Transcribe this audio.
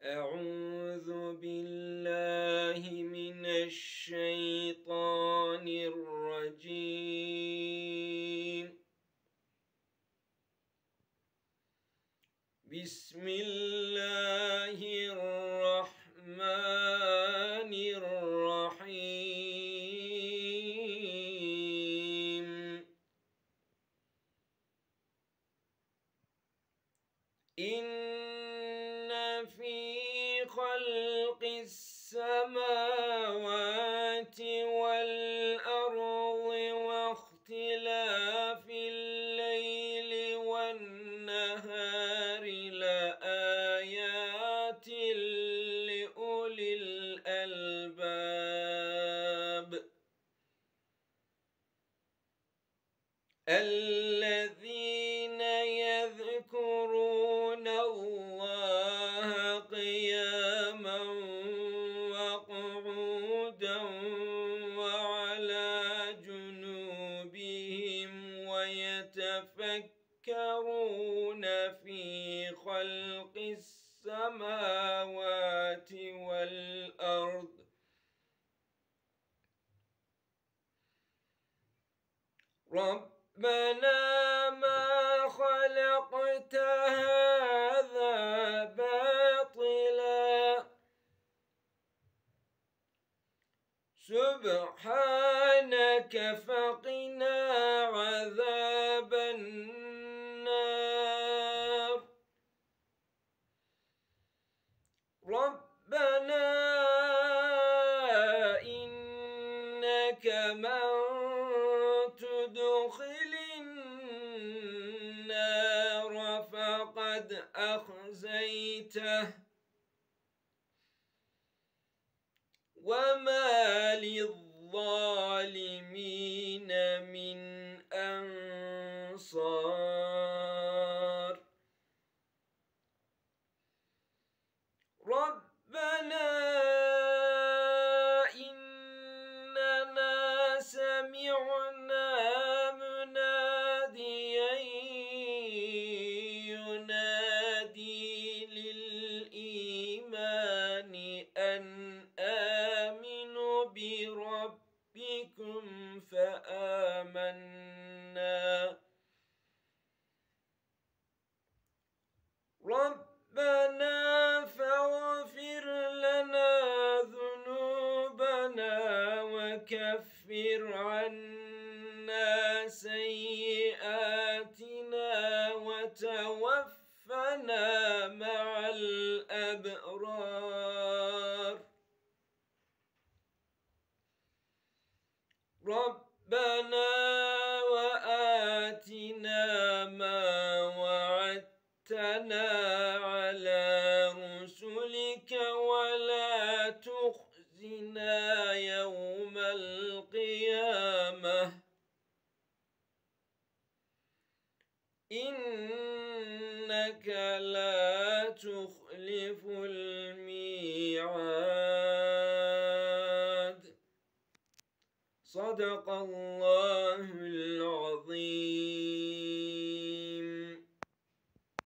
أعوذ بالله من الشيطان الرجيم. بسم الله الرحمن الرحيم. إن في خلق السماوات والأرض واختلاف الليل والنهار لآيات لأولي الألباب الذين يذكرون الله قياما وقعودا وعلى جنوبهم ويتفكرون في خلق السماوات والأرض ربنا ما خلقت هذا باطلا سبحانك فقنا عذاب النار. ربنا إنك من تدخل النار فقد أخزيته وما للظالمين من أنصار. ربنا إننا سمعنا مناديا ينادي للإيمان أن آمنوا بربكم فآمنا. ربنا فاغفر لنا ذنوبنا وكفر عنا سيئاتنا وتوفنا مع الأبرار. ربنا وآتنا ما وعدتنا على رسلك ولا تخزنا يوم القيامة إنك لا تخلف الميعاد. صدق الله العظيم.